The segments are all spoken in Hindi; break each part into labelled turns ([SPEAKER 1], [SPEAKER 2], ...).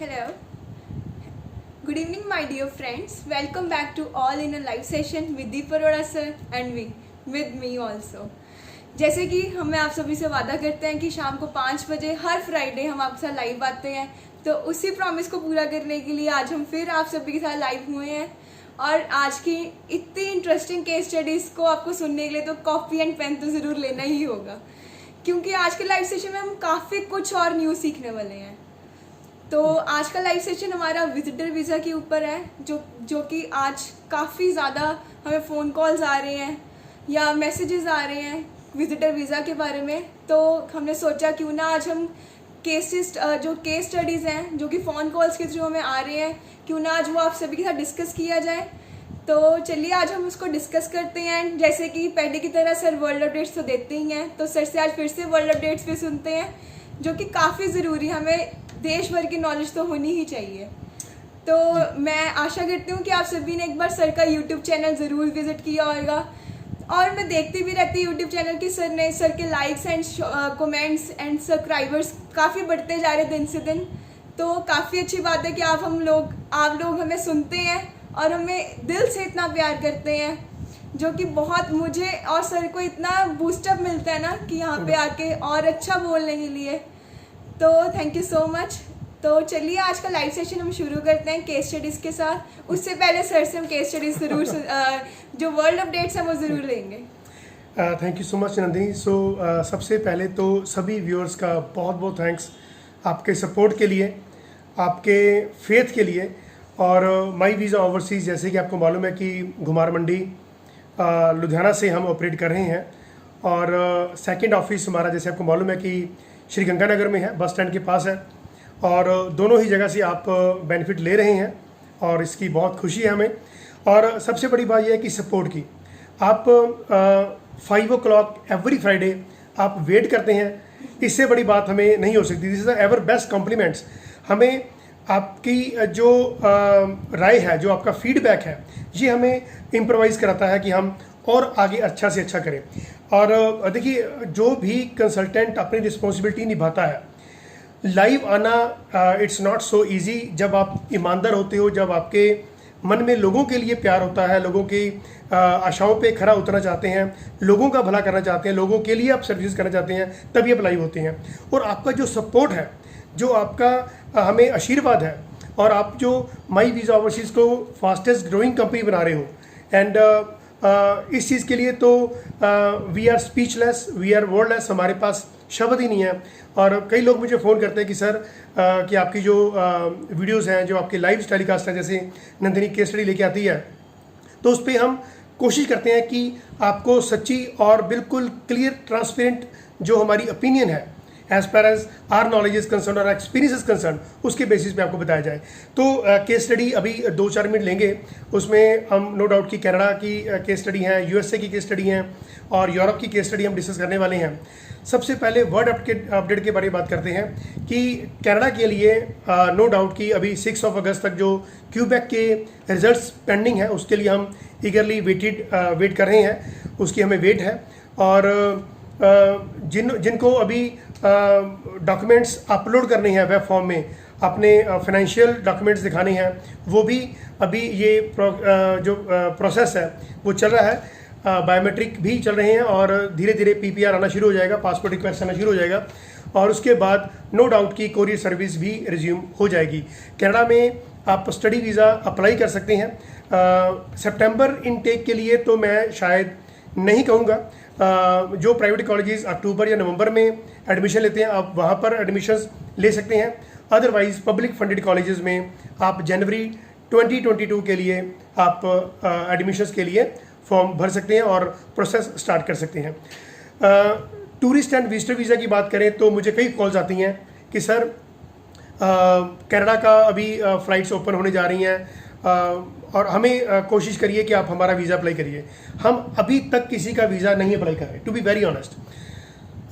[SPEAKER 1] Hello. Good evening, my dear friends. Welcome back to All in a Live Session with Deep Arora sir and with me also. जैसे कि हमें आप सभी से वादा करते हैं कि शाम को 5 बजे हर फ्राइडे हम आपके साथ लाइव आते हैं, तो उसी प्रॉमिस को पूरा करने के लिए आज हम फिर आप सभी के साथ लाइव हुए हैं। और आज की इतनी इंटरेस्टिंग केस स्टडीज़ को आपको सुनने के लिए तो कॉफ़ी एंड पेन तो ज़रूर लेना ही होगा, क्योंकि आज के लाइव सेशन में हम काफ़ी कुछ और न्यूज़ सीखने वाले हैं। तो आज का लाइव सेशन हमारा विजिटर वीज़ा के ऊपर है, जो कि आज काफ़ी ज़्यादा हमें फ़ोन कॉल्स आ रहे हैं या मैसेजेस आ रहे हैं विजिटर वीज़ा के बारे में। तो हमने सोचा क्यों ना आज हम जो केस स्टडीज़ हैं जो कि फ़ोन कॉल्स के थ्रू हमें आ रहे हैं, क्यों ना आज वो आप सभी के साथ डिस्कस किया जाए। तो चलिए आज हम उसको डिस्कस करते हैं। जैसे कि पहले की तरह सर वर्ल्ड अपडेट्स तो देते ही हैं, तो सर से आज फिर से वर्ल्ड अपडेट्स भी सुनते हैं, जो कि काफ़ी ज़रूरी, हमें देश भर की नॉलेज तो होनी ही चाहिए। तो मैं आशा करती हूँ कि आप सभी ने एक बार सर का यूट्यूब चैनल ज़रूर विज़िट किया होगा, और मैं देखती भी रहती यूट्यूब चैनल की सर के likes and comments and subscribers काफ़ी बढ़ते जा रहे दिन से दिन। तो काफ़ी अच्छी बात है कि आप लोग हमें सुनते हैं और हमें दिल से इतना प्यार करते हैं, जो कि बहुत मुझे और सर को इतना बूस्टअप मिलता है ना कि यहाँ पे आके और अच्छा बोलने के लिए। तो थैंक यू सो मच। तो चलिए आज का लाइव सेशन हम शुरू करते हैं केस स्टडीज़ के साथ। उससे पहले सर से हम केस स्टडीज़ ज़रूर जो वर्ल्ड अपडेट्स हैं वो ज़रूर लेंगे।
[SPEAKER 2] Thank you so much Nandini. सबसे पहले तो सभी व्यूअर्स का बहुत बहुत थैंक्स आपके सपोर्ट के लिए, आपके फेथ के लिए। और माई वीज़ा ओवरसीज़, जैसे कि आपको मालूम है कि घुमार मंडी लुधियाना से हम ऑपरेट कर रहे हैं, और सेकंड ऑफिस हमारा जैसे आपको मालूम है कि श्री गंगानगर में है, बस स्टैंड के पास है। और दोनों ही जगह से आप बेनिफिट ले रहे हैं और इसकी बहुत खुशी है हमें। और सबसे बड़ी बात यह है कि सपोर्ट की आप 5 o'clock एवरी फ्राइडे आप वेट करते हैं, इससे बड़ी बात हमें नहीं हो सकती। This is the ever best compliments. हमें आपकी जो राय है, जो आपका फीडबैक है, ये हमें इम्प्रोवाइज़ कराता है कि हम और आगे अच्छा से अच्छा करें। और देखिए, जो भी कंसल्टेंट अपनी रिस्पॉन्सिबिलिटी निभाता है, लाइव आना इट्स नॉट सो इजी। जब आप ईमानदार होते हो, जब आपके मन में लोगों के लिए प्यार होता है, लोगों की आशाओं पे खरा उतरना चाहते हैं, लोगों का भला करना चाहते हैं, लोगों के लिए आप सर्विस करना चाहते हैं, तभी आप लाइव होते हैं। और आपका जो सपोर्ट है, जो आपका हमें आशीर्वाद है, और आप जो माई वीज़ा ओवरसीज़ को फास्टेस्ट ग्रोइंग कंपनी बना रहे हो, एंड इस चीज़ के लिए तो we are speechless, we are wordless, हमारे पास शब्द ही नहीं है। और कई लोग मुझे फ़ोन करते हैं कि सर कि आपकी जो वीडियोस हैं, जो आपके लाइव टेलीकास्ट हैं, जैसे नंदिनी केस स्टडी लेके आती है, तो उस पर हम कोशिश करते हैं कि आपको सच्ची और बिल्कुल क्लियर ट्रांसपेरेंट जो हमारी ओपिनियन है, as per as our knowledge is concern और एक्सपीरियंस इज कंसर्न, उसके बेसिस पे आपको बताया जाए। तो केस स्टडी अभी 2-4 मिनट लेंगे, उसमें हम नो डाउट कि कनाडा की केस स्टडी हैं, यूएसए की केस स्टडी हैं, और यूरोप की केस स्टडी हम डिस्कस करने वाले हैं। सबसे पहले वर्ल्ड अपडेट के बारे में बात करते हैं कि कनाडा के लिए नो डाउट कि अभी 6 अगस्त तक जो क्यूबेक के रिजल्ट्स पेंडिंग है, उसके लिए हम ईगरली वेट कर रहे हैं, उसकी हमें वेट है। और जिनको अभी डॉक्यूमेंट्स अपलोड करने हैं वेब फॉर्म में, अपने फाइनेंशियल डॉक्यूमेंट्स दिखाने हैं, वो भी अभी ये जो प्रोसेस है वो चल रहा है। बायोमेट्रिक भी चल रहे हैं, और धीरे धीरे पीपीआर आना शुरू हो जाएगा, पासपोर्ट रिक्वेस्ट आना शुरू हो जाएगा, और उसके बाद नो डाउट की कोरियर सर्विस भी रिज्यूम हो जाएगी। कनाडा में आप स्टडी वीज़ा अप्लाई कर सकते हैं। सितंबर इनटेक के लिए तो मैं शायद नहीं कहूँगा। जो प्राइवेट कॉलेजेस अक्टूबर या नवंबर में एडमिशन लेते हैं, आप वहाँ पर एडमिशन्स ले सकते हैं। अदरवाइज पब्लिक फंडेड कॉलेजेस में आप जनवरी 2022 के लिए आप एडमिशन्स के लिए फॉर्म भर सकते हैं और प्रोसेस स्टार्ट कर सकते हैं। टूरिस्ट एंड विजिटर वीज़ा की बात करें तो मुझे कई कॉल्स आती हैं कि सर कनाडा का अभी फ़्लाइट्स ओपन होने जा रही हैं, और हमें कोशिश करिए कि आप हमारा वीज़ा अप्लाई करिए। हम अभी तक किसी का वीज़ा नहीं अप्लाई कर रहे, to be very honest.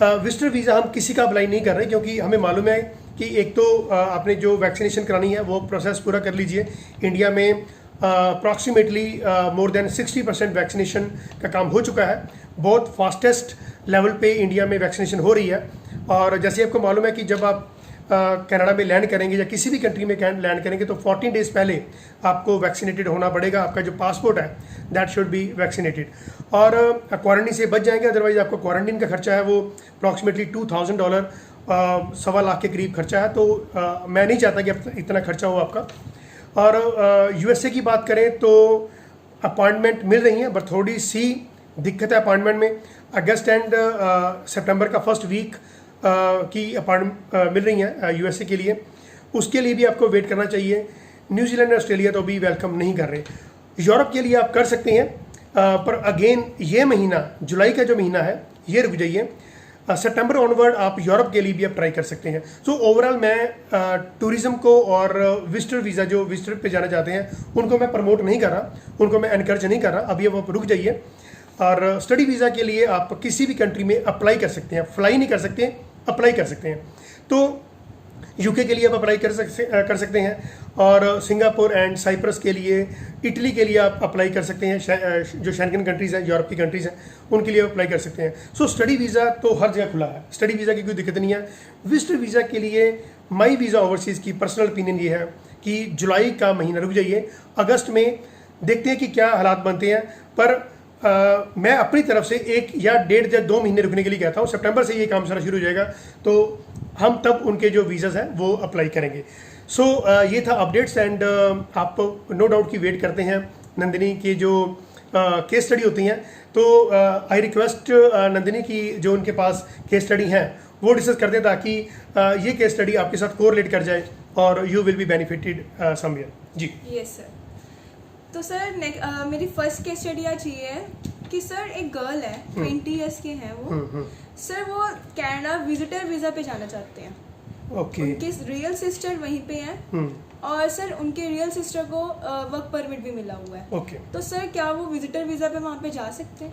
[SPEAKER 2] Visitor visa हम किसी का अप्लाई नहीं कर रहे, क्योंकि हमें मालूम है कि एक तो आपने जो वैक्सीनेशन करानी है वो प्रोसेस पूरा कर लीजिए। इंडिया में अप्रॉक्सीमेटली मोर देन 60% वैक्सीनेशन का काम हो चुका है। बहुत फास्टेस्ट लेवल पे इंडिया में वैक्सीनेशन हो रही है। और जैसे आपको मालूम है कि जब आप कनाडा में लैंड करेंगे या किसी भी कंट्री में लैंड करेंगे तो 14 डेज पहले आपको वैक्सीनेटेड होना पड़ेगा। आपका जो पासपोर्ट है दैट शुड बी वैक्सीनेटेड, और क्वारंटीन से बच जाएंगे। अदरवाइज आपको क्वारंटीन का खर्चा है वो अप्रॉक्सीमेटली $2,000, $1.25 के करीब खर्चा है। तो मैं नहीं चाहता कि इतना खर्चा हो आपका। और यूएसए की बात करें तो अपॉइंटमेंट मिल रही है, बट थोड़ी सी दिक्कत है अपॉइंटमेंट में। अगस्त एंड सितंबर का फर्स्ट वीक की अपॉइंटमेंट मिल रही है यूएसए के लिए, उसके लिए भी आपको वेट करना चाहिए। न्यूजीलैंड और ऑस्ट्रेलिया तो अभी वेलकम नहीं कर रहे। यूरोप के लिए आप कर सकते हैं, पर अगेन ये महीना, जुलाई का जो महीना है ये रुक जाइए। सितंबर ऑनवर्ड आप यूरोप के लिए भी आप ट्राई कर सकते हैं। सो ओवरऑल मैं टूरिज्म को और विजिटर वीज़ा जो विजिटर पे जाना चाहते हैं उनको मैं प्रमोट नहीं कर रहा, उनको मैं एनकरेज नहीं कर रहा। अभी अब आप रुक जाइए। और स्टडी वीज़ा के लिए आप किसी भी कंट्री में अप्लाई कर सकते हैं, फ्लाई नहीं कर सकते, अप्लाई कर सकते हैं। तो यूके के लिए आप अप्लाई कर सकते हैं, और सिंगापुर एंड साइप्रस के लिए, इटली के लिए आप अप्लाई कर सकते हैं। जो शेंगन कंट्रीज़ हैं, यूरोप की कंट्रीज़ हैं, उनके लिए अप्लाई कर सकते हैं। सो स्टडी वीज़ा तो हर जगह खुला है, स्टडी वीज़ा की कोई दिक्कत नहीं है। विजिटर वीज़ा के लिए माई वीज़ा ओवरसीज़ की पर्सनल ओपिनियन ये है कि जुलाई का महीना रुक जाइए, अगस्त में देखते हैं कि क्या हालात बनते हैं। पर मैं अपनी तरफ से 1 या 1.5 या 2 महीने रुकने के लिए कहता हूँ। सितंबर से ये काम सारा शुरू हो जाएगा, तो हम तब उनके जो वीज़ाज़ हैं वो अप्लाई करेंगे। सो ये था अपडेट्स, एंड आप नो डाउट की वेट करते हैं नंदिनी की जो केस स्टडी होती हैं। तो आई रिक्वेस्ट नंदिनी की जो उनके पास केस स्टडी हैं वो डिस्कस कर दें, ताकि ये केस स्टडी आपके साथ कोरिलेट कर जाए और you will be benefited somewhere. जी
[SPEAKER 1] यस सर। तो सर मेरी फर्स्ट केस स्टडी आज ये है कि सर एक गर्ल है, 20 ईयर्स के हैं वो। सर वो कनाडा विजिटर वीज़ा पे जाना चाहते हैं।
[SPEAKER 2] ओके।
[SPEAKER 1] उनके रियल सिस्टर वहीं पे हैं, और सर उनके रियल सिस्टर को वर्क परमिट भी मिला हुआ है।
[SPEAKER 2] ओके।
[SPEAKER 1] तो सर क्या वो विजिटर वीज़ा पे वहाँ पे जा सकते हैं?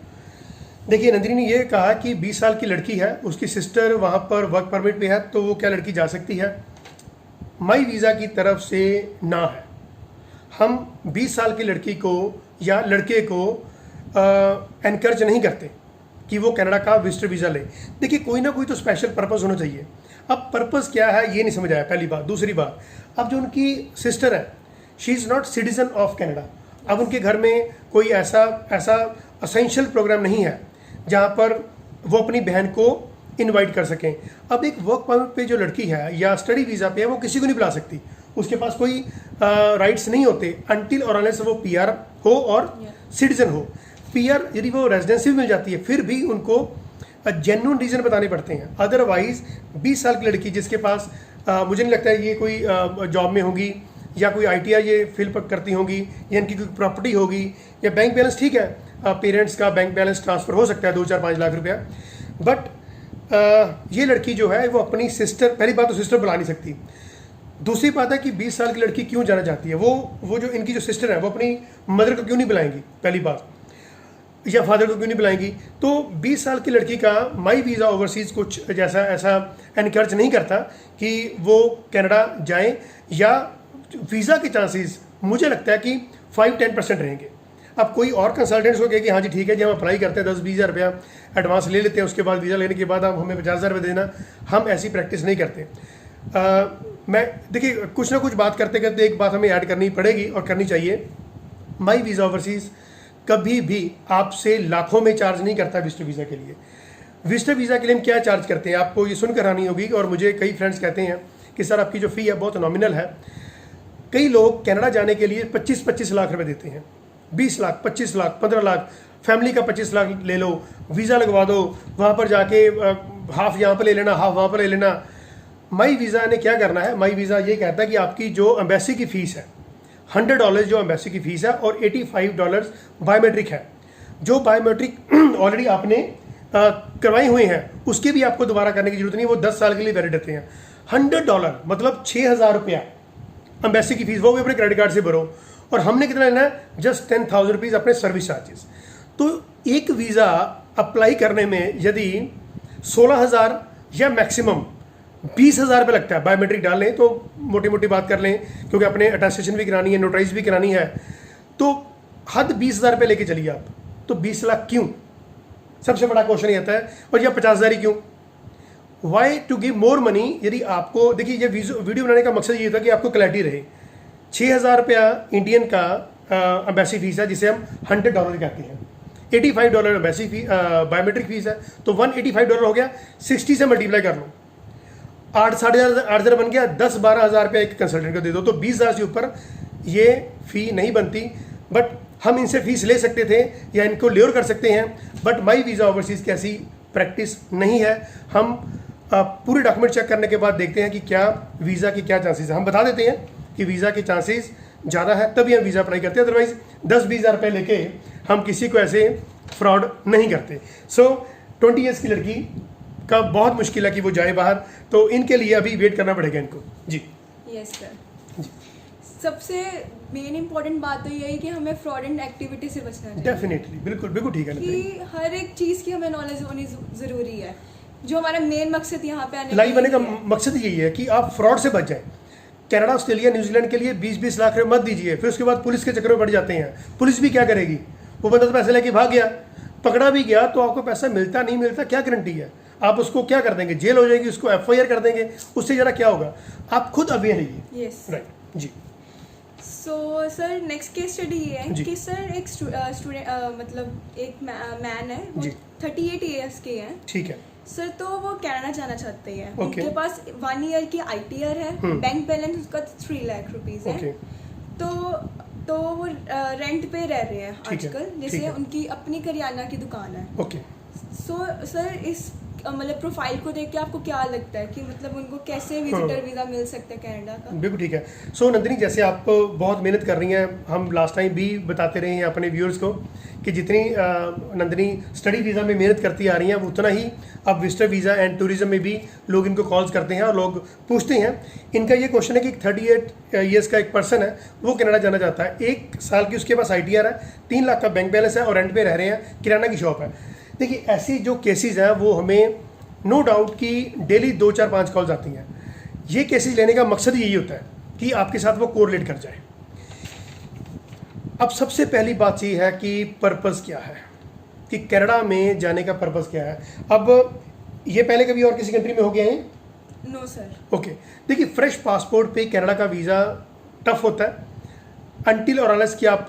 [SPEAKER 2] देखिए, नंदिनी ने ये कहा कि 20 साल की लड़की है, उसकी सिस्टर वहाँ पर वर्क परमिट पे है, तो वो क्या लड़की जा सकती है? माई वीज़ा की तरफ से ना है। हम 20 साल की लड़की को या लड़के को एनकरेज नहीं करते कि वो कनाडा का विजिटर वीज़ा ले। देखिए, कोई ना कोई तो स्पेशल पर्पस होना चाहिए। अब पर्पस क्या है ये नहीं समझ आया, पहली बात। दूसरी बात, अब जो उनकी सिस्टर है, she is not citizen of Canada. अब उनके घर में कोई ऐसा असेंशियल प्रोग्राम नहीं है जहाँ पर वो अपनी बहन को इनवाइट कर सकें। अब एक वर्क परमिट पे जो लड़की है या स्टडी वीज़ा पे है, वो किसी को नहीं बुला सकती। उसके पास कोई राइट्स नहीं होते अनटिल और अनलेस वो पीआर हो और सिटीजन हो। पीआर यदि वो रेजिडेंसी मिल जाती है, फिर भी उनको जेन्युइन रीज़न बताने पड़ते हैं। अदरवाइज 20 साल की लड़की जिसके पास मुझे नहीं लगता है ये कोई जॉब में होगी या कोई ITI ये फिल करती होंगी, या इनकी कोई प्रॉपर्टी होगी, या बैंक बैलेंस, ठीक है, पेरेंट्स का बैंक बैलेंस ट्रांसफ़र हो सकता है 2-4-5 लाख रुपया। बट ये लड़की जो है वो अपनी सिस्टर, पहली बात तो सिस्टर बुला नहीं सकती। दूसरी बात है कि 20 साल की लड़की क्यों जाना चाहती है, वो जो इनकी जो सिस्टर है वो अपनी मदर को क्यों नहीं बुलाएंगी, पहली बात, या फादर को क्यों नहीं बुलाएंगी। तो 20 साल की लड़की का माई वीज़ा ओवरसीज़ कुछ जैसा ऐसा एनकरेज नहीं करता कि वो कनाडा जाएं, या वीज़ा के चांसेस मुझे लगता है कि 5-10% रहेंगे। अब कोई और कंसल्टेंट्स हो गए कि हाँ जी ठीक है जी, हम अप्लाई करते हैं, 10-20 हज़ार रुपया एडवांस ले लेते हैं, उसके बाद वीज़ा लेने के बाद आप हमें 50,000 रुपये देना। हम ऐसी प्रैक्टिस नहीं करते। मैं देखिए, कुछ ना कुछ बात करते करते एक बात हमें ऐड करनी पड़ेगी और करनी चाहिए। माई वीज़ा ओवरसीज़ कभी भी आपसे लाखों में चार्ज नहीं करता विजिटर वीज़ा के लिए। विजिटर वीज़ा के लिए हम क्या चार्ज करते हैं, आपको ये सुनकर आनी होगी। और मुझे कई फ्रेंड्स कहते हैं कि सर आपकी जो फ़ी है बहुत नॉमिनल है। कई लोग कनाडा जाने के लिए 25-25 लाख रुपए देते हैं, 20 लाख, 25 लाख, 15 लाख, फैमिली का 25 लाख ले लो, वीज़ा लगवा दो, वहाँ पर जाके हाफ यहाँ पर ले लेना, हाफ वहाँ पर ले लेना। माई वीज़ा ने क्या करना है, माई वीज़ा ये कहता है कि आपकी जो एम्बेसी की फ़ीस है, $100 जो एम्बेसी की फ़ीस है, और $85 बायोमेट्रिक है। जो बायोमेट्रिक ऑलरेडी आपने करवाए हुए हैं उसके भी आपको दोबारा करने की जरूरत नहीं है, वो 10 साल के लिए वैलिड रहते हैं। $100 मतलब 6,000 रुपया एम्बेसी की फ़ीस, वो भी अपने क्रेडिट कार्ड से भरो। और हमने कितना लेना है, जस्ट 10,000 रुपीज़ अपने सर्विस चार्जेस। तो एक वीज़ा अप्लाई करने में यदि 16,000 या मैक्सिमम 20,000 रुपये लगता है, बायोमेट्रिक डाल लें तो मोटी मोटी बात कर लें, क्योंकि अपने अटेस्टेशन भी करानी है, नोटराइज भी करानी है, तो हद 20,000 रुपये लेके चलिए आप। तो 20 लाख क्यों, सबसे बड़ा क्वेश्चन ये आता है। और यह 50,000 ही क्यों? Why to give more money. यदि आपको देखिए, ये वीडियो बनाने का मकसद ये था कि आपको क्लैरिटी रहे। 6,000 रुपया इंडियन का एम्बेसी फीस है, जिसे हम $100 कहते हैं। $85 एम्बेसी फी बायोमेट्रिक फीस है, तो $185 हो गया। 60 से मल्टीप्लाई कर लो, 8,500 बन गया। 10-12 हज़ार रुपया एक कंसल्टेंट को दे दो, तो 20,000 से ऊपर ये फ़ी नहीं बनती। बट हम इनसे फीस ले सकते थे या इनको ल्योर कर सकते हैं, बट माई वीज़ा ओवरसीज़ की ऐसी प्रैक्टिस नहीं है। हम पूरे डॉक्यूमेंट चेक करने के बाद देखते हैं कि क्या वीज़ा के क्या चांसेस है। हम बता देते हैं कि वीज़ा के चांसेस ज़्यादा है, तभी हम वीज़ा अप्लाई करते हैं। अदरवाइज़ 10-20 हज़ार रुपये लेके हम किसी को ऐसे फ्रॉड नहीं करते। सो 20 ईयर्स की लड़की का बहुत मुश्किल है कि वो जाए बाहर, तो इनके लिए अभी वेट करना पड़ेगा इनको। जी
[SPEAKER 1] यस सर। सबसे मेन इंपॉर्टेंट बात तो ये है कि हमें फ्रॉडेंट एक्टिविटी से बचना चाहिए।
[SPEAKER 2] डेफिनेटली, बिल्कुल बिल्कुल ठीक है
[SPEAKER 1] कि हर एक चीज़ की हमें नॉलेज होनी ज़रूरी है। जो हमारा मेन मकसद यहाँ पे आने
[SPEAKER 2] लाइव आने का मकसद यही है कि आप फ्रॉड से बच जाएं। कनाडा, ऑस्ट्रेलिया, न्यूजीलैंड के लिए 20-20 लाख रुपये मत दीजिए, फिर उसके बाद पुलिस के चक्कर में पड़ जाते हैं। पुलिस भी क्या करेगी, वो बंदा तो पैसे लेके भाग गया, पकड़ा भी गया तो आपको पैसा मिलता नहीं मिलता क्या गारंटी है। आप उसको क्या कर देंगे, जेल हो जाएगी, उसको FIR कर देंगे, उससे ज़रा क्या होगा। आप खुद अवेयर रहिए।
[SPEAKER 1] यस
[SPEAKER 2] राइट जी।
[SPEAKER 1] So sir next case study ये है कि सर एक स्टूडेंट मतलब एक मैन है, वो 38 ईयर्स के हैं।
[SPEAKER 2] ठीक है
[SPEAKER 1] सर, तो वो कनाडा जाना चाहते हैं।
[SPEAKER 2] Okay.
[SPEAKER 1] उनके पास 1 ईयर की ITR है, बैंक बैलेंस उसका 3 लाख रुपीस है। तो वो रेंट पे रह रहे हैं आजकल, जैसे उनकी अपनी करियाना की दुकान है।
[SPEAKER 2] ओके।
[SPEAKER 1] सो सर इस मतलब प्रोफाइल को देख के आपको क्या लगता है कि मतलब उनको कैसे विजिटर वीज़ा मिल सकता है कनाडा का?
[SPEAKER 2] बिल्कुल ठीक है। सो नंदिनी, जैसे आप बहुत मेहनत कर रही हैं, हम लास्ट टाइम भी बताते रहे हैं अपने व्यूअर्स को कि जितनी नंदिनी स्टडी वीज़ा में मेहनत करती आ रही हैं, उतना ही अब विजिटर वीज़ा एंड टूरिज्म में भी लोग इनको कॉल्स करते हैं और लोग पूछते हैं। इनका ये क्वेश्चन है कि 38 ईयर्स का एक पर्सन है, वो कनाडा जाना चाहता है, 1 साल की उसके पास ITR है, 3 लाख का बैंक बैलेंस है और रेंट पे रह रहे हैं, किराना की शॉप है। देखिए, ऐसी जो केसेस हैं वो हमें नो डाउट कि डेली 2-4-5 कॉल्स आती हैं। ये केसेस लेने का मकसद यही होता है कि आपके साथ वो कोरिलेट कर जाए। अब सबसे पहली बात ये है कि पर्पस क्या है, कि कनाडा में जाने का पर्पस क्या है। अब ये पहले कभी और किसी कंट्री में हो गया है?
[SPEAKER 1] No sir.
[SPEAKER 2] ओके। देखिए, फ्रेश पासपोर्ट पे कनाडा का वीज़ा टफ होता है अनटिल और अनलेस कि आप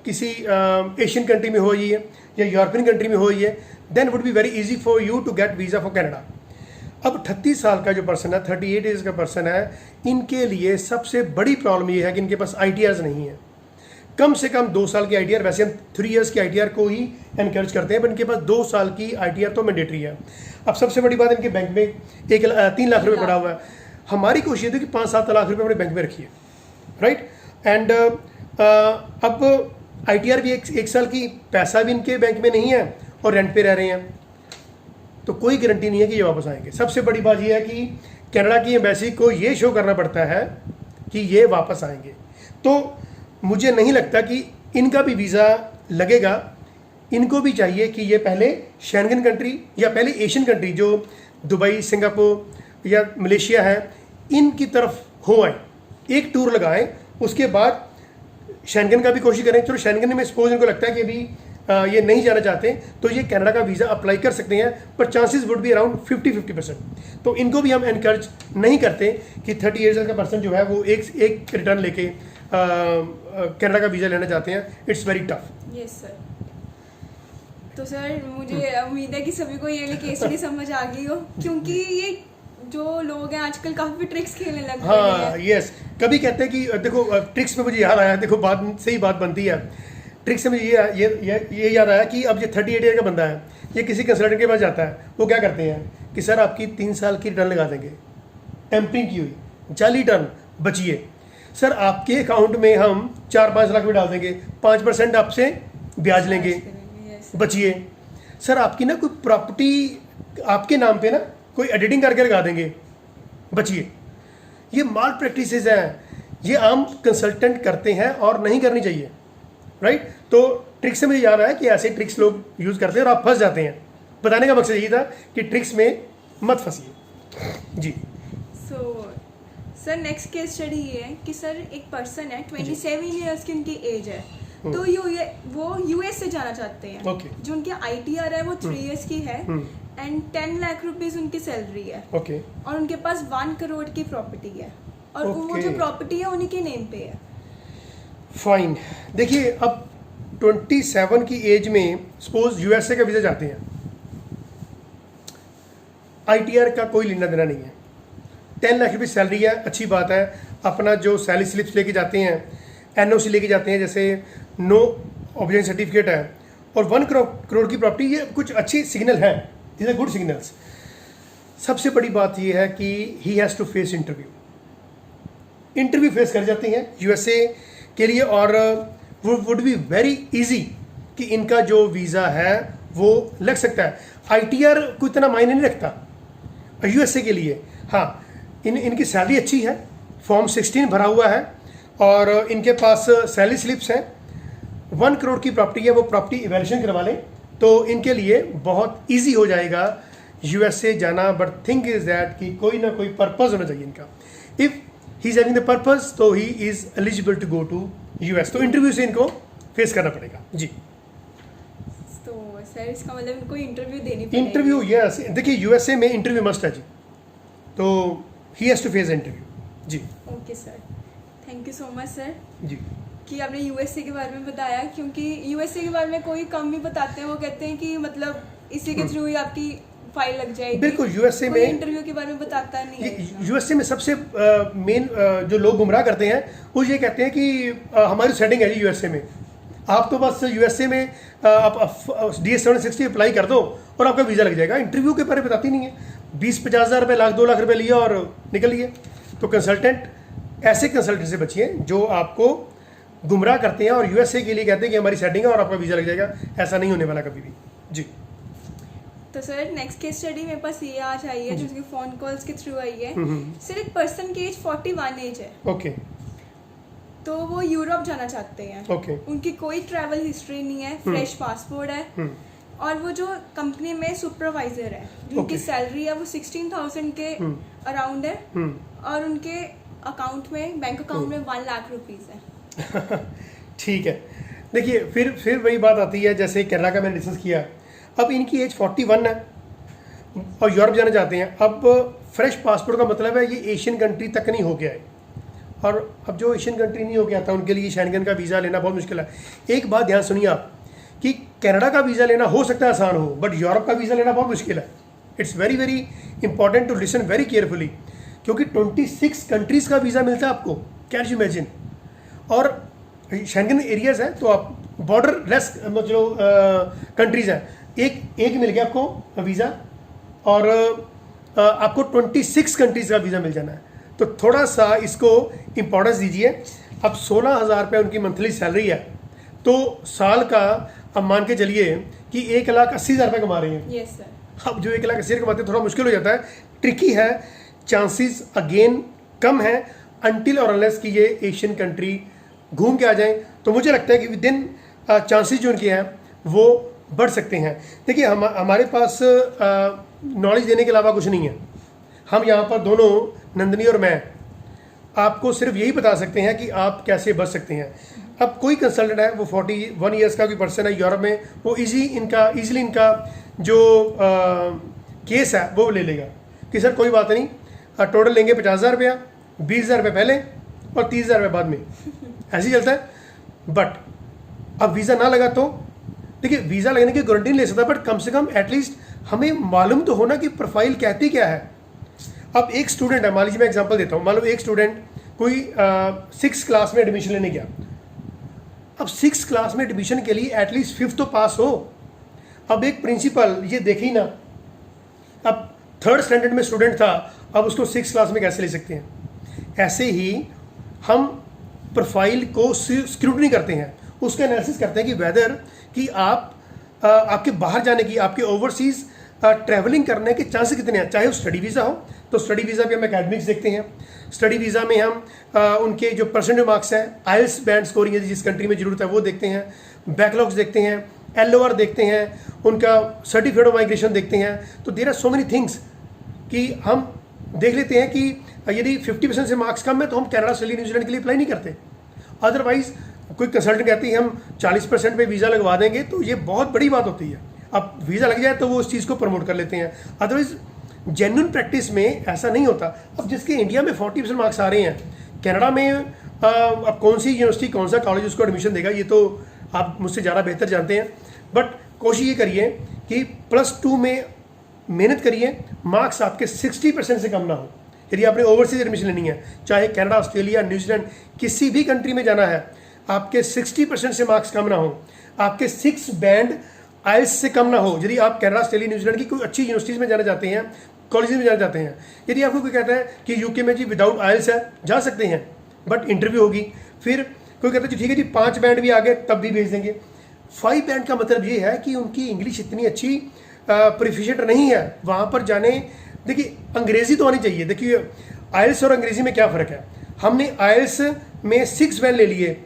[SPEAKER 2] किसी एशियन कंट्री में हो या यूरोपियन कंट्री में हो, then would be very easy for you to get visa for Canada. अब 38 साल का जो पर्सन है, 38 ईयर्स का पर्सन है, इनके लिए सबसे बड़ी प्रॉब्लम ये है कि इनके पास ITRs नहीं है। कम से कम 2 साल की ITR, वैसे हम 3 ईयर्स की ITR को ही एनकरेज करते हैं, पर इनके पास 2 साल की ITR तो मैंडेटरी है। अब सबसे बड़ी बात, इनके बैंक में 3 लाख रुपये पड़ा हुआ है। हमारी कोशिश थी कि 5-7 लाख रुपये अपने बैंक में रखिए, राइट। एंड अब ITR भी 1 साल की, पैसा भी इनके बैंक में नहीं है और रेंट पे रह रहे हैं, तो कोई गारंटी नहीं है कि ये वापस आएंगे। सबसे बड़ी बात ये है कि कनाडा की एम्बेसी को ये शो करना पड़ता है कि ये वापस आएंगे। तो मुझे नहीं लगता कि इनका भी वीज़ा लगेगा। इनको भी चाहिए कि ये पहले शेंगन कंट्री या पहले एशियन कंट्री जो दुबई, सिंगापुर या मलेशिया है, इनकी तरफ हो आए, एक टूर लगाएं, उसके बाद शेंगन का भी कोशिश करें। चलो शेंगन में सपोज इनको लगता है कि अभी ये नहीं जाना चाहते, तो ये कनाडा का वीज़ा अप्लाई कर सकते हैं, पर चांसेस वुड बी अराउंड 50-50%। तो इनको भी हम एनकरेज नहीं करते कि 30 ईयर्स का पर्सन जो है वो एक रिटर्न लेके कनाडा का वीज़ा लेना चाहते हैं। It's very tough.
[SPEAKER 1] Yes sir. तो सर मुझे उम्मीद है कि सभी को ये केस स्टडी समझ आ गई हो, क्योंकि ये जो लोग हैं आजकल काफ़ी ट्रिक्स खेलने लग गए हैं।
[SPEAKER 2] हाँ यस, कभी कहते हैं कि देखो ट्रिक्स पे मुझे याद आया, देखो बात सही बात बनती है। ट्रिक से मुझे ये याद आया कि अब ये 38 ईयर का बंदा है, ये किसी कंसल्टेंट के पास जाता है, वो क्या करते हैं कि सर आपकी 3 साल की रिटर्न लगा देंगे, टेम्परिंग की हुई जाली रिटर्न, बचिए सर आपके अकाउंट में हम 4-5 लाख में डाल देंगे, 5% आपसे ब्याज लेंगे, बचिए सर आपकी ना कोई प्रॉपर्टी आपके नाम पे ना कोई एडिटिंग करके लगा देंगे, बचिए। ये माल प्रैक्टिसेस हैं, ये आम कंसल्टेंट करते हैं और नहीं करनी चाहिए, राइट। तो ट्रिक्स से मुझे याद आया कि ऐसे ट्रिक्स लोग यूज़ करते हैं और आप फंस जाते हैं। बताने का मकसद यही था कि ट्रिक्स में मत फंसिए जी।
[SPEAKER 1] सर नेक्स्ट केस स्टडी ये है कि सर एक पर्सन है, 27 ईयर्स की उनकी एज है, तो वो US से जाना चाहते हैं।
[SPEAKER 2] Okay.
[SPEAKER 1] जो उनकी ITR है वो 3 ईयर्स की है, एंड 10 लाख रुपीस उनकी सैलरी है
[SPEAKER 2] ओके
[SPEAKER 1] और उनके पास 1 करोड़ की प्रॉपर्टी है और वो जो प्रॉपर्टी है उन्हीं के नेम पे है।
[SPEAKER 2] फाइन। देखिए अब 27 की एज में सपोज यूएसए का वीज़ा जाते हैं, आईटीआर का कोई लेना देना नहीं है, 10 लाख रुपये सैलरी है, अच्छी बात है। अपना जो सैलरी स्लिप्स लेके जाते हैं, एनओसी लेके जाते हैं, जैसे नो ऑब्जेक्शन सर्टिफिकेट है और 1 करोड़ की प्रॉपर्टी, ये कुछ अच्छी सिग्नल है, दीज आर गुड सिग्नल्स। सबसे बड़ी बात ये है कि he has to face interview face कर जाते हैं यूएसए के लिए और वो वुड बी वेरी इजी कि इनका जो वीज़ा है वो लग सकता है। आईटीआर कोई इतना मायने नहीं रखता यूएसए के लिए। हाँ, इनकी सैलरी अच्छी है, फॉर्म 16 भरा हुआ है और इनके पास सैलरी स्लिप्स हैं, 1 करोड़ की प्रॉपर्टी है, वो प्रॉपर्टी इवैल्यूएशन करवा लें तो इनके लिए बहुत इजी हो जाएगा यूएसए जाना। बट थिंग इज दैट कि कोई ना कोई पर्पस होना चाहिए इनका। If he is having the purpose तो he is eligible to go to US. तो इंटरव्यू से इनको फेस करना पड़ेगा जी।
[SPEAKER 1] तो सर इसका मतलब इनको इंटरव्यू देनी पड़ेगी।
[SPEAKER 2] इंटरव्यू यस, देखिए यूएसए में इंटरव्यू मस्ट है जी, तो ही हैज़ टू फेस इंटरव्यू जी।
[SPEAKER 1] Okay sir, thank you so much sir
[SPEAKER 2] जी
[SPEAKER 1] कि आपने यूएसए के बारे में बताया, क्योंकि यूएसए के बारे में कोई कम ही बताते हैं। वो कहते हैं कि मतलब इसी के थ्रू ही आपकी फाइल लग जाएगी।
[SPEAKER 2] बिल्कुल, यूएसए में
[SPEAKER 1] इंटरव्यू के बारे में बताता नहीं है।
[SPEAKER 2] यूएसए में सबसे मेन जो लोग गुमराह करते हैं वो ये कहते हैं कि हमारी सेटिंग है जी यूएसए में, आप तो बस यूएसए में आप DS-760 अप्लाई कर दो और आपका वीज़ा लग जाएगा। इंटरव्यू के बारे में बताती नहीं है। 20-50 हज़ार रुपये, 1-2 लाख रुपये लिया और निकल लिए। तो कंसल्टेंट ऐसे कंसल्टेंट से बचिए जो आपको गुमराह करते हैं और यूएसए के लिए कहते हैं कि हमारी सेटिंग है और आपका वीज़ा लग जाएगा। ऐसा नहीं होने वाला कभी भी जी।
[SPEAKER 1] तो सर नेक्स्ट केस स्टडी मेरे पास ये आज आई है, जो कि फोन कॉल्स के थ्रू आई है। सर एक पर्सन की एज 41 एज है।
[SPEAKER 2] ओके।
[SPEAKER 1] तो वो यूरोप जाना चाहते हैं।
[SPEAKER 2] ओके।
[SPEAKER 1] उनकी कोई ट्रैवल हिस्ट्री नहीं है, फ्रेश पासपोर्ट है और वो जो कंपनी में सुपरवाइजर है, जिनकी सैलरी है वो 16,000 के अराउंड है और उनके अकाउंट में, बैंक अकाउंट में 1 लाख रुपीस है।
[SPEAKER 2] ठीक है, देखिए फिर वही बात आती है जैसे कनाडा का मैंने डिस्कस किया। अब इनकी एज 41 है और यूरोप जाना चाहते हैं। अब फ्रेश पासपोर्ट का मतलब है ये एशियन कंट्री तक नहीं हो गया है, और अब जो एशियन कंट्री नहीं हो गया था उनके लिए शेंगन का वीज़ा लेना बहुत मुश्किल है। एक बात ध्यान सुनिए आप कि कनाडा का वीज़ा लेना हो सकता है आसान हो, बट यूरोप का वीज़ा लेना बहुत मुश्किल है। It's very very important to listen very carefully, क्योंकि 26 कंट्रीज़ का वीज़ा मिलता है आपको, कैन यू इमेजिन। और शेंगन एरियाज हैं तो आप बॉर्डर लेस जो कंट्रीज़ हैं, एक मिल गया आपको वीज़ा और आपको 26 कंट्रीज़ का वीज़ा मिल जाना है। तो थोड़ा सा इसको इम्पोर्टेंस दीजिए। अब 16,000 रुपये उनकी मंथली सैलरी है, तो साल का अब मान के चलिए कि 1,80,000 रुपये कमा रहे हैं।
[SPEAKER 1] Yes sir.
[SPEAKER 2] अब जो 1,80,000 कमाते हैं थोड़ा मुश्किल हो जाता है, ट्रिकी है, चांसेस अगेन कम है अनटिल और अनलेस कि ये एशियन कंट्री घूम के आ जाएं। तो मुझे लगता है कि विद इन चांसेस जो उनके हैं वो बढ़ सकते हैं। देखिए हमारे पास नॉलेज देने के अलावा कुछ नहीं है। हम यहाँ पर दोनों, नंदिनी और मैं, आपको सिर्फ यही बता सकते हैं कि आप कैसे बच सकते हैं। अब कोई कंसल्टेंट है, वो 41 ईयर्स का कोई पर्सन है यूरोप में, वो ईजिली इनका जो केस है वो ले लेगा कि सर कोई बात नहीं, टोटल लेंगे 50,000 रुपया, 20,000 रुपये पहले और 30,000 रुपये बाद में, ऐसे ही चलता है। बट अब वीज़ा ना लगा तो देखिए, वीज़ा लगने की गारंटी नहीं ले सकता, बट कम से कम एटलीस्ट हमें मालूम तो होना कि प्रोफाइल कहती क्या है। अब एक स्टूडेंट है, मान लीजिए मैं एग्जांपल देता हूँ, मान लो एक स्टूडेंट कोई 6th क्लास में एडमिशन लेने गया। अब 6th क्लास में एडमिशन के लिए एटलीस्ट 5th तो पास हो। अब एक प्रिंसिपल ये देखे ही ना, अब 3rd स्टैंडर्ड में स्टूडेंट था, अब उसको 6th क्लास में कैसे ले सकते हैं। ऐसे ही हम प्रोफाइल को स्क्रूटनी करते हैं, उसका एनालिसिस करते हैं कि वेदर कि आप आपके बाहर जाने की, आपके ओवरसीज़ ट्रैवलिंग करने के चांसेस कितने हैं। चाहे वो स्टडी वीज़ा हो तो स्टडी वीज़ा पे हम एकेडमिक्स देखते हैं, स्टडी वीज़ा में हम उनके जो परसेंटेज मार्क्स हैं, आइल्स बैंड स्कोरिंग है जिस कंट्री में ज़रूरत है वो देखते हैं, बैकलॉग्स देखते हैं, LOR देखते हैं, उनका सर्टिफिकेट ऑफ माइग्रेशन देखते हैं। तो there are so many things कि हम देख लेते हैं कि यदि 50% से मार्क्स कम है तो हम कनाडा, ऑस्ट्रेलिया, न्यूजीलैंड के लिए अप्लाई नहीं करते। अदरवाइज कोई कंसल्टेंट कहती है हम 40% पे वीज़ा लगवा देंगे, तो ये बहुत बड़ी बात होती है। अब वीज़ा लग जाए तो वो उस चीज़ को प्रमोट कर लेते हैं, अदरवाइज जेन्युइन प्रैक्टिस में ऐसा नहीं होता। अब जिसके इंडिया में 40% मार्क्स आ रहे हैं, कनाडा में अब कौन सी यूनिवर्सिटी कौन सा कॉलेज उसको एडमिशन देगा ये तो आप मुझसे ज़्यादा बेहतर जानते हैं। बट कोशिश ये करिए कि +2 में मेहनत करिए, मार्क्स आपके 60% से कम ना हो। यदि आपने ओवरसीज एडमिशन लेनी है, चाहे कनाडा, ऑस्ट्रेलिया, न्यूजीलैंड, किसी भी कंट्री में जाना है, आपके 60% से मार्क्स कम ना हो, आपके 6 बैंड आइल्स से कम ना हो। यदि आप कनाडा, ऑस्ट्रेलिया, न्यूजीलैंड की कोई अच्छी यूनिवर्सिटीज़ में जाना चाहते हैं, कॉलेज में जाना चाहते हैं, यदि आपको कोई कहता है कि यूके में जी विदाउट आइल्स है, जा सकते हैं, बट इंटरव्यू होगी। फिर कोई कहता है जी ठीक है जी 5 बैंड भी आ गए तब भी भेज देंगे। 5 बैंड का मतलब ये है कि उनकी इंग्लिश इतनी अच्छी प्रोफिशिएंट नहीं है, वहाँ पर जाने। देखिए अंग्रेज़ी तो आनी चाहिए। देखिए आइल्स और अंग्रेज़ी में क्या फ़र्क है, हमने आइल्स में 6 बैंड ले लिए,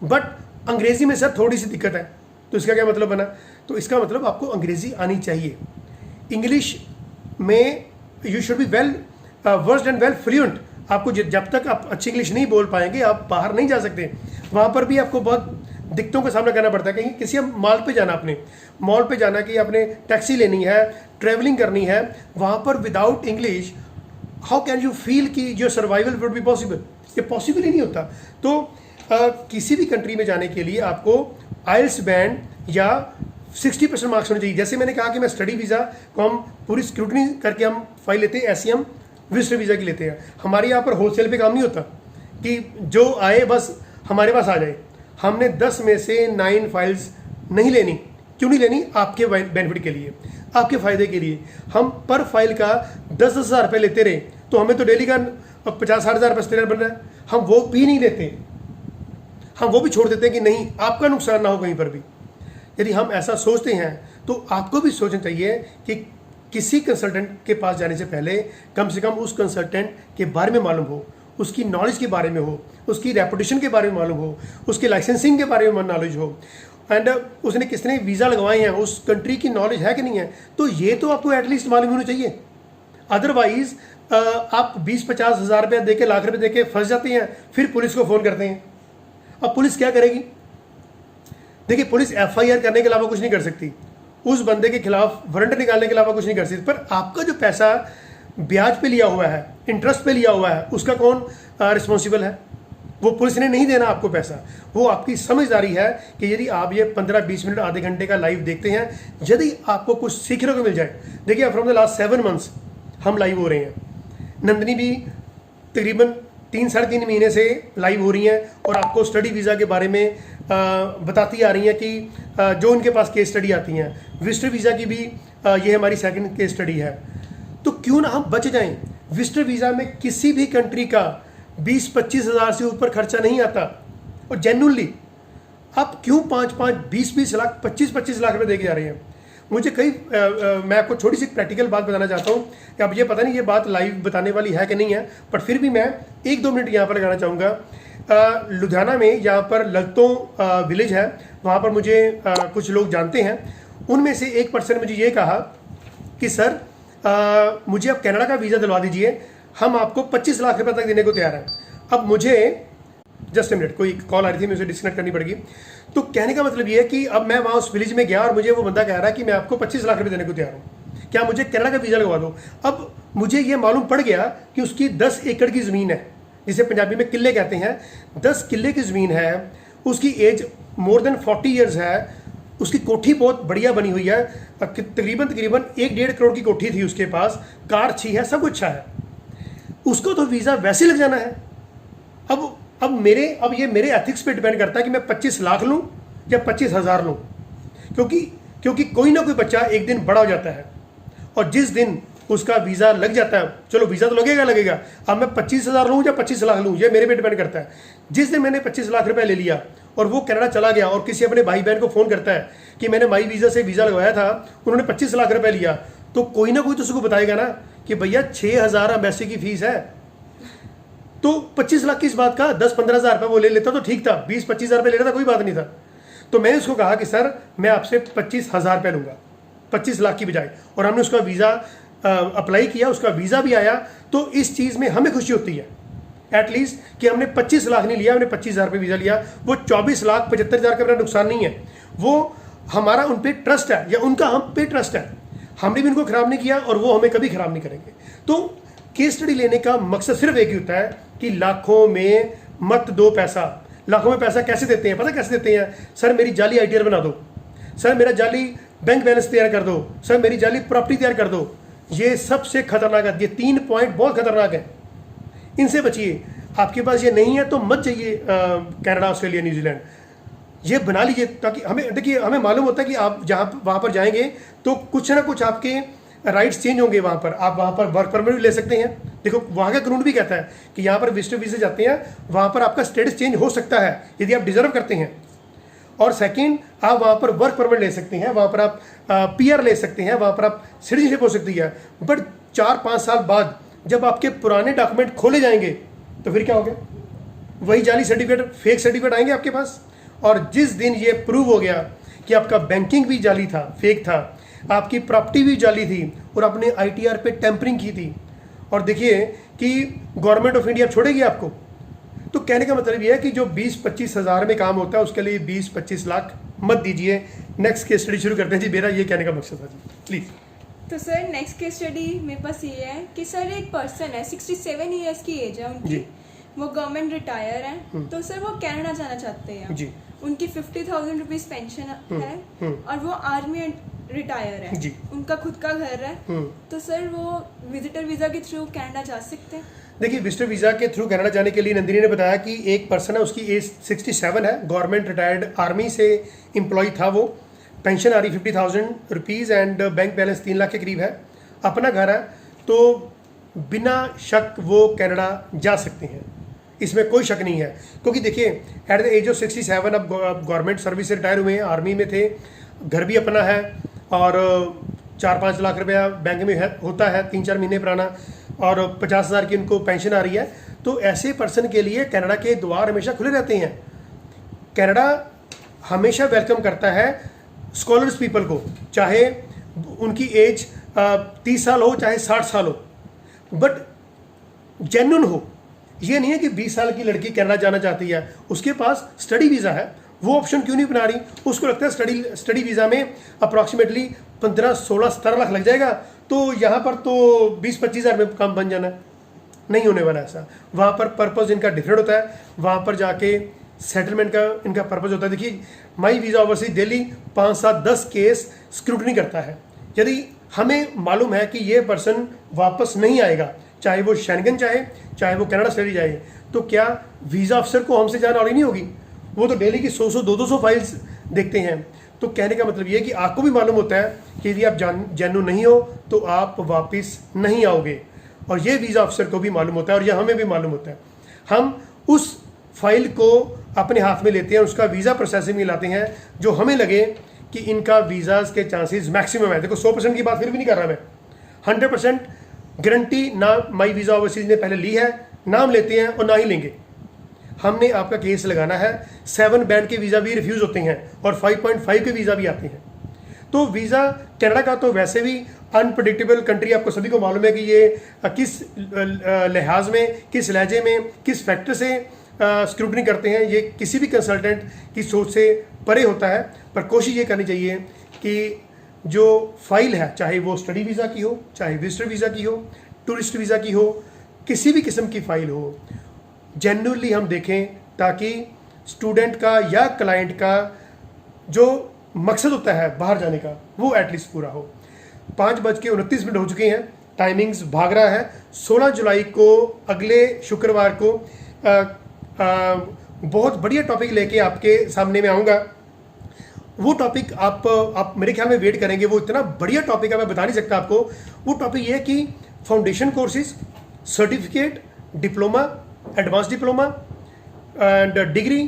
[SPEAKER 2] बट अंग्रेज़ी में सर थोड़ी सी दिक्कत है, तो इसका क्या मतलब बना? तो इसका मतलब आपको अंग्रेज़ी आनी चाहिए। इंग्लिश में you should be well versed and well fluent. आपको जब तक आप अच्छी इंग्लिश नहीं बोल पाएंगे आप बाहर नहीं जा सकते। वहाँ पर भी आपको बहुत दिक्कतों का सामना करना पड़ता है। कहीं किसी मॉल पे जाना, अपने मॉल पे जाना कि आपने टैक्सी लेनी है, ट्रैवलिंग करनी है, वहाँ पर without English how can you feel कि your survival would be possible? ये पॉसिबल ही नहीं होता। तो किसी भी कंट्री में जाने के लिए आपको आइल्स बैंड या 60% मार्क्स होने चाहिए। जैसे मैंने कहा कि मैं स्टडी वीज़ा को हम पूरी स्क्रूटनी करके हम फाइल लेते हैं, ऐसे हम विजिटर वीज़ा की लेते हैं। हमारे यहाँ पर होलसेल पे काम नहीं होता कि जो आए बस हमारे पास आ जाए। हमने 10 में से 9 फाइल्स नहीं लेनी। क्यों नहीं लेनी? आपके बेनिफिट के लिए, आपके फ़ायदे के लिए। हम पर फाइल का 10-10 हज़ार रुपये लेते रहे तो हमें तो डेली का 50-60 हज़ार रुपये स्टेनर बन रहा है। हम वो भी नहीं लेते, हम वो भी छोड़ देते हैं कि नहीं आपका नुकसान ना हो कहीं पर भी। यदि हम ऐसा सोचते हैं तो आपको भी सोचना चाहिए कि किसी कंसल्टेंट के पास जाने से पहले कम से कम उस कंसल्टेंट के बारे में मालूम हो, उसकी नॉलेज के बारे में हो, उसकी रेपुटेशन के बारे में मालूम हो, उसकी लाइसेंसिंग के बारे में नॉलेज हो, एंड उसने कितने वीज़ा लगवाए हैं, उस कंट्री की नॉलेज है कि नहीं है। तो ये तो आपको एटलीस्ट मालूम होना चाहिए। अदरवाइज आप 20-50 हज़ार रुपये दे के, लाख रुपये दे के फंस जाते हैं, फिर पुलिस को फ़ोन करते हैं। अब पुलिस क्या करेगी? देखिए पुलिस FIR करने के अलावा कुछ नहीं कर सकती, उस बंदे के खिलाफ वारंट निकालने के अलावा कुछ नहीं कर सकती। पर आपका जो पैसा ब्याज पे लिया हुआ है, इंटरेस्ट पे लिया हुआ है, उसका कौन रिस्पॉन्सिबल है? वो पुलिस ने नहीं देना आपको पैसा। वो आपकी समझदारी है कि यदि आप ये 15-20 मिनट, आधे घंटे का लाइव देखते हैं, यदि आपको कुछ सीखने को मिल जाए। देखिए फ्रॉम द लास्ट 7 मंथ्स हम लाइव हो रहे हैं। नंदिनी भी तकरीबन 3-3.5 महीने से लाइव हो रही हैं और आपको स्टडी वीज़ा के बारे में बताती आ रही हैं कि जो उनके पास केस स्टडी आती हैं। विजिटर वीज़ा की भी ये हमारी सेकंड केस स्टडी है। तो क्यों ना हम बच जाएं। विजिटर वीज़ा में किसी भी कंट्री का 20-25 हज़ार से ऊपर खर्चा नहीं आता। और जेन्युइनली आप क्यों 5-5, 20-20 लाख, 25-25 लाख रुपये दे के जा रहे हैं? मुझे मैं आपको छोटी सी प्रैक्टिकल बात बताना चाहता हूँ कि अब ये पता नहीं ये बात लाइव बताने वाली है कि नहीं है, पर फिर भी मैं 1-2 मिनट यहाँ पर लगाना चाहूँगा। लुधियाना में यहाँ पर ललतों विलेज है, वहाँ पर मुझे कुछ लोग जानते हैं। उनमें से एक पर्सन ने मुझे ये कहा कि सर मुझे आप कनाडा का वीज़ा दिलवा दीजिए, हम आपको 25 लाख रुपये तक देने को तैयार हैं। अब मुझे जस्ट ए मिनट, कोई कॉल आ रही थी, मुझे डिस्कनेक्ट करनी पड़ेगी। तो कहने का मतलब ये है कि अब मैं वहाँ उस विलेज में गया और मुझे वो बंदा कह रहा है कि मैं आपको 25 लाख रुपये देने को तैयार हूँ, क्या मुझे कनाडा का वीज़ा लगवा दो। अब मुझे ये मालूम पड़ गया कि उसकी 10 एकड़ की ज़मीन है, जिसे पंजाबी में किले कहते हैं। 10 किले की ज़मीन है, उसकी एज मोर देन 40 ईयर्स है, उसकी कोठी बहुत बढ़िया बनी हुई है, तकरीबन 1-1.5 करोड़ की कोठी थी उसके पास, कार अच्छी है, सब अच्छा है। उसको तो वीज़ा वैसे लग जाना है। अब ये मेरे एथिक्स पे डिपेंड करता है कि मैं 25 लाख लूँ या 25 हज़ार लूँ, क्योंकि कोई ना कोई बच्चा एक दिन बड़ा हो जाता है और जिस दिन उसका वीज़ा लग जाता है, चलो वीज़ा तो लगेगा, अब मैं 25 हज़ार लूँ या 25 लाख लूँ, ये मेरे पे डिपेंड करता है। जिस दिन मैंने 25 लाख रुपये ले लिया और वो कनाडा चला गया और किसी अपने भाई बहन को फ़ोन करता है कि मैंने माई वीज़ा से वीज़ा लगवाया था, उन्होंने 25 लाख रुपये लिया, तो कोई ना कोई तो उसको बताएगा ना कि भैया 6,000 एम्बेसी की फ़ीस है, तो 25 लाख किस बात का? 10-15 हज़ार रुपये वो ले लेता तो ठीक था, 20-25 हज़ार रुपये ले रहा था, कोई बात नहीं था। तो मैंने उसको कहा कि सर मैं आपसे 25 हज़ार रुपये लूँगा, 25 लाख की बजाय। और हमने उसका वीज़ा अप्लाई किया, उसका वीज़ा भी आया। तो इस चीज़ में हमें खुशी होती है एटलीस्ट कि हमने 25 लाख नहीं लिया, हमने 25 हज़ार रुपये वीज़ा लिया। वो 24,75,000 का मेरा नुकसान नहीं है, वो हमारा उन पे ट्रस्ट है या उनका हम पे ट्रस्ट है, हमने भी उनको खराब नहीं किया और वो हमें कभी खराब नहीं करेंगे। तो केस स्टडी लेने का मकसद सिर्फ एक ही होता है कि लाखों में मत दो पैसा। लाखों में पैसा कैसे देते हैं, पता कैसे देते हैं? सर मेरी जाली ITR बना दो, सर मेरा जाली बैंक बैलेंस तैयार कर दो, सर मेरी जाली प्रॉपर्टी तैयार कर दो। ये सबसे खतरनाक है, ये 3 पॉइंट बहुत खतरनाक है, इनसे बचिए। आपके पास ये नहीं है तो मत जाइए कनाडा, ऑस्ट्रेलिया, न्यूजीलैंड, ये बना लीजिए। ताकि हमें देखिए, हमें मालूम होता है कि आप जहाँ वहाँ पर जाएंगे तो कुछ ना कुछ आपके राइट्स चेंज होंगे। वहाँ पर आप वहाँ पर वर्क परमिट भी ले सकते हैं। देखो वहाँ का कानून भी कहता है कि यहाँ पर विजिटर वीज़ा जाते हैं, वहाँ पर आपका स्टेटस चेंज हो सकता है यदि आप डिजर्व करते हैं। और सेकंड, आप वहाँ पर वर्क परमिट ले सकते हैं, वहाँ पर आप PR ले सकते हैं, वहाँ पर आप सिटीजनशिप हो सकती है। बट 4-5 साल बाद जब आपके पुराने डॉक्यूमेंट खोले जाएंगे तो फिर क्या हो गया? वही जाली सर्टिफिकेट, फेक सर्टिफिकेट आएंगे आपके पास। और जिस दिन ये प्रूव हो गया कि आपका बैंकिंग भी जाली था, फेक था, आपकी प्रॉपर्टी भी जाली थी और आपने ITR पे टेम्परिंग की थी, और देखिए कि गवर्नमेंट ऑफ इंडिया छोड़ेगी आपको। तो कहने का मतलब ये है कि जो 20-25 हज़ार में काम होता है उसके लिए 20-25 लाख मत दीजिए। नेक्स्ट केस स्टडी शुरू करते हैं जी। मेरा ये कहने का मकसद था जी, प्लीज़।
[SPEAKER 1] तो सर नेक्स्ट केस स्टडी मेरे पास ये है कि सर एक पर्सन है, 67 ईयर्स की एज है उनकी, वो गवर्नमेंट रिटायर है। तो सर वो कनाडा जाना चाहते हैं
[SPEAKER 2] जी।
[SPEAKER 1] उनकी 50,000 रुपीज पेंशन है और वो आर्मी रिटायर है
[SPEAKER 2] जी।
[SPEAKER 1] उनका खुद का घर है। तो सर वो विजिटर वीजा के थ्रू कनाडा जा सकते हैं?
[SPEAKER 2] देखिए, विजिटर वीज़ा के थ्रू कनाडा जाने के लिए नंदिनी ने बताया कि एक पर्सन है, उसकी एज 67 है, गवर्नमेंट रिटायर्ड आर्मी से एम्प्लॉय था, वो पेंशन आ रही 50,000 rupees and bank balance 3 lakh के करीब है, अपना घर है। तो बिना शक वो कनाडा जा सकते हैं, इसमें कोई शक नहीं है। क्योंकि देखिए एट द एज ऑफ 67 अब गवर्नमेंट सर्विस से रिटायर हुए हैं, आर्मी में थे, घर भी अपना है और 4-5 लाख रुपया बैंक में होता है 3-4 महीने पुराना, और 50,000 की उनको पेंशन आ रही है। तो ऐसे पर्सन के लिए कनाडा के द्वार हमेशा खुले रहते हैं। कनाडा हमेशा वेलकम करता है स्कॉलर्स पीपल को, चाहे उनकी एज 30 साल हो चाहे 60 साल हो, बट जेन्युइन हो। ये नहीं है कि 20 साल की लड़की कनाडा जाना चाहती है, उसके पास स्टडी वीज़ा है, वो ऑप्शन क्यों नहीं बना रही? उसको लगता है स्टडी वीज़ा में अप्रॉक्सीमेटली 15, 16, 17 लाख लग जाएगा, तो यहाँ पर तो 20-25 हज़ार में काम बन जाना है। नहीं होने वाला ऐसा। वहाँ पर पर्पज़ इनका डिफरेंट होता है, वहाँ पर जाके सेटलमेंट का इनका पर्पज़ होता है। देखिए, माई visa overseas Delhi 5, 7, 10 case scrutiny करता है। यदि हमें मालूम है कि ये पर्सन वापस नहीं आएगा, चाहे वो शेंगन चाहे वो कनाडा स्टडी जाए, तो क्या वीज़ा अफसर को हमसे जान वाली नहीं होगी? वो तो डेली की 100-100, 200 फाइल्स देखते हैं। तो कहने का मतलब ये है कि आपको भी मालूम होता है कि यदि आप जेन्युइन नहीं हो तो आप वापस नहीं आओगे, और ये वीज़ा अफसर को भी मालूम होता है और यह हमें भी मालूम होता है। हम उस फाइल को अपने हाथ में लेते हैं, उसका वीज़ा प्रोसेसिंग में लाते हैं, जो हमें लगे कि इनका वीज़ाज के चांसेस मैक्सिमम है। देखो 100% की बात फिर भी नहीं कर रहा मैं, 100% गारंटी ना माई वीज़ा ओवरसीज ने पहले ली है, ना हम लेते हैं और ना ही लेंगे। हमने आपका केस लगाना है। 7 बैंड के वीज़ा भी रिफ्यूज़ होते हैं और 5.5 के वीज़ा भी आते हैं। तो वीज़ा कनाडा का तो वैसे भी अनप्रडिक्टेबल कंट्री, आपको सभी को मालूम है कि ये किस लिहाज में, किस लहजे में, किस फैक्टर से स्क्रूटनी करते हैं, ये किसी भी कंसल्टेंट की सोच से परे होता है। पर कोशिश ये करनी चाहिए कि जो फाइल है, चाहे वो स्टडी वीज़ा की हो, चाहे विजिटर वीज़ा की हो, टूरिस्ट वीज़ा की हो, किसी भी किस्म की फ़ाइल हो, जेन्युइनली हम देखें, ताकि स्टूडेंट का या क्लाइंट का जो मकसद होता है बाहर जाने का वो एटलीस्ट पूरा हो। 5:29 हो चुके हैं, टाइमिंग्स भाग रहा है। 16 जुलाई को अगले शुक्रवार को बहुत बढ़िया टॉपिक लेके आपके सामने में आऊँगा। वो टॉपिक आप मेरे ख्याल में वेट करेंगे, वो इतना बढ़िया टॉपिक है मैं बता नहीं सकता आपको। वो टॉपिक ये है कि foundation courses, certificate, diploma, advance diploma and degree,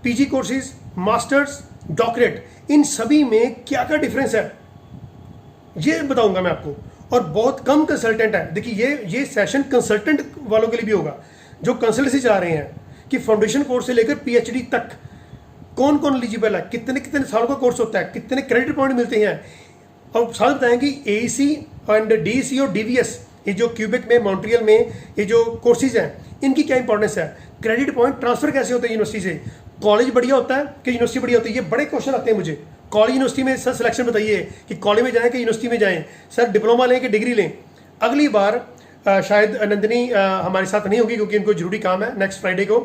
[SPEAKER 2] PG courses, masters, doctorate, इन सभी में क्या क्या डिफरेंस है ये बताऊंगा मैं आपको। और बहुत कम कंसल्टेंट है, देखिए ये सेशन कंसल्टेंट वालों के लिए भी होगा जो कंसल्टेंसी चला रहे हैं कि फाउंडेशन कोर्स से लेकर PhD तक कौन कौन एलिजिबल है, कितने कितने सालों का कोर्स होता है, कितने क्रेडिट पॉइंट मिलते हैं। और साथ बताएंगे AEC एंड DEC और DVS, ये जो क्यूबेक में, मॉन्ट्रियल में ये जो कोर्सेज हैं, इनकी क्या इंपॉर्टेंस है, क्रेडिट पॉइंट ट्रांसफर कैसे होते हैं यूनिवर्सिटी से, कॉलेज बढ़िया होता है कि यूनिवर्सिटी बढ़िया होती है, ये बड़े क्वेश्चन आते हैं मुझे कॉलेज यूनिवर्सिटी में सर सिलेक्शन बताइए कि कॉलेज में जाएं कि यूनिवर्सिटी में जाएं, सर डिप्लोमा लें कि डिग्री लें। अगली बार शायद नंदिनी हमारे साथ नहीं होगी क्योंकि उनको जरूरी काम है नेक्स्ट फ्राइडे को।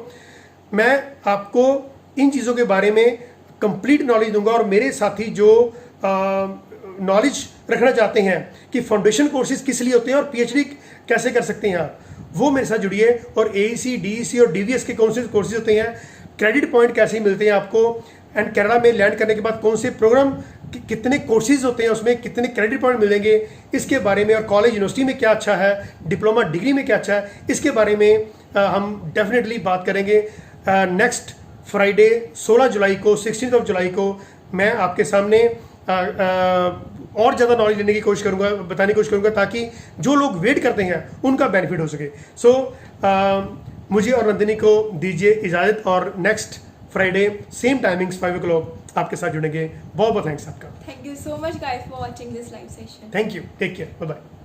[SPEAKER 2] मैं आपको इन चीज़ों के बारे में कंप्लीट नॉलेज दूंगा और मेरे साथी जो नॉलेज रखना चाहते हैं कि फाउंडेशन कोर्सेज किस लिए होते हैं और पीएचडी कैसे कर सकते हैं आप, वो मेरे साथ जुड़िए। और एईसी, डीईसी और डीवीएस के कौन से कोर्सेज होते हैं, क्रेडिट पॉइंट कैसे मिलते हैं आपको, एंड कनाडा में लैंड करने के बाद कौन से प्रोग्राम कितने कोर्सेज होते हैं, उसमें कितने क्रेडिट पॉइंट मिलेंगे, इसके बारे में, और कॉलेज यूनिवर्सिटी में क्या अच्छा है, डिप्लोमा डिग्री में क्या अच्छा है, इसके बारे में हम डेफिनेटली बात करेंगे। नेक्स्ट फ्राइडे 16 जुलाई को, 16 जुलाई को मैं आपके सामने और ज़्यादा नॉलेज लेने की कोशिश करूँगा, बताने की कोशिश करूँगा ताकि जो लोग वेट करते हैं उनका बेनिफिट हो सके। सो मुझे और नंदिनी को दीजिए इजाज़त और next Friday same timings 5 o'clock आपके साथ जुड़ेंगे। बहुत बहुत थैंक्स आपका।
[SPEAKER 1] Thank you so much guys for watching this live session.
[SPEAKER 2] Thank you, take care, bye bye.